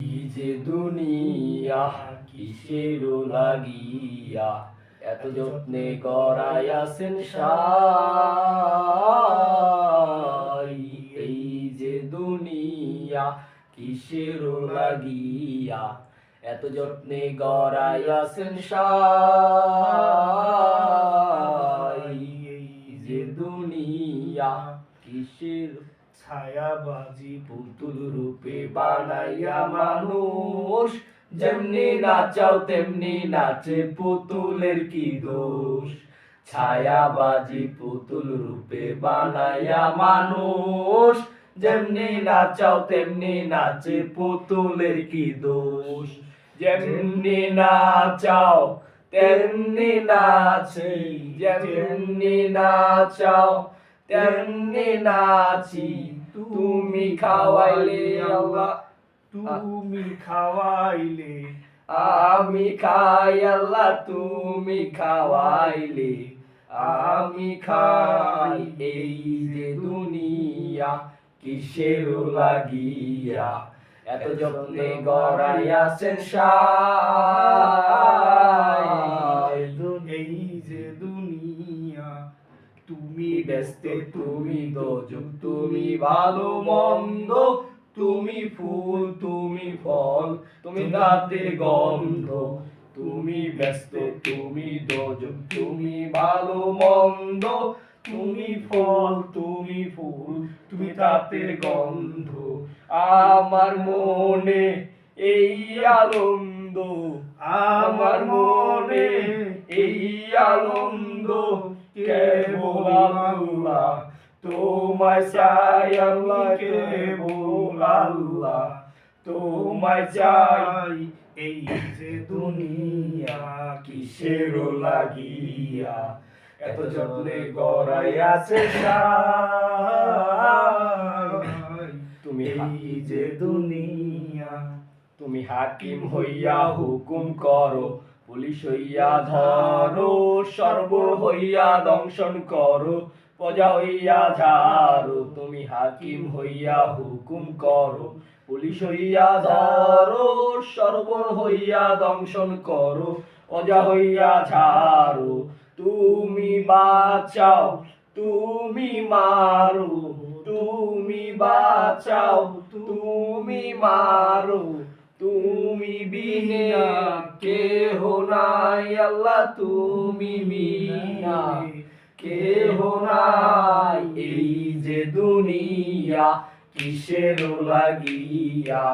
এই যে দুনিয়া কিসের লাগিয়া এত যত্নে গড়াইয়াছেন সাই। এই যে দুনিয়া কিসের লাগিয়া এত যত্নে গড়াইয়াছেন সাই। এই যে দুনিয়া কিসের ছায়াবাজি পুতুল রূপে বানাইয়া মানুষ, যেমনি নাচাও তেমনি নাচে পুতুলের কি দোষ। ছায়াবাজি পুতুল রূপে বানাইয়া মানুষ, যেমনি নাচাও তেমনি নাচে পুতুলের কি দোষ। যেমনি নাচাও তেমনি নাচি, যেমনি নাচাও তেমনি নাচি। তুমি খাওয়াইলে আল্লাহ, তুমি খাওয়াইলে আমি খাই আল্লাহ, তুমি খাওয়াইলে আমি খাই। এই যে দুনিয়া কিসের লাগিয়া এত যত্নে গড়াইয়াছেন সাই। এই যে দুনিয়া তুমি ব্যস্ত তুমি দোজক, তুমি ভালো মন্দ, তুমি ফুল তুমি ফল, তুমি রাতে গন্ধ। তুমি ব্যস্ত তুমি দোজক, তুমি ভালো মন্দ, তুমি ফল তুমি ফুল, তুমি তাতে গন্ধ। আমার মনে এই আনন্দ, আমার মনে এই আনন্দ, কেবল আল্লাহ তোমায় চাই আল্লাহ, কেবল আল্লাহ তোমায় চাই। এই যে দুনিয়া কিসের লাগিয়া এত যত্নে গড়াইয়াছে সাই। তুমি এই যে দুনিয়া তুমি হাকিম হইয়া হুকুম করো, পুলিশ হইয়া ধরো, সর্ব হইয়া দংশন করো, প্রজা হইয়া ঝাড়ো। তুমি হাকিম হইয়া হুকুম করো, পুলিশ হইয়া ধরো, সর্ব হইয়া দংশন করো, প্রজা হইয়া ঝাড়ো। তুমি বাঁচাও তুমি মারো, তুমি বাঁচাও তুমি মারো, তুমি বিনা কেহ নাই আল্লাহ, তুমি বিনা কেহ নাই। এই যে দুনিয়া কিসের লাগিয়া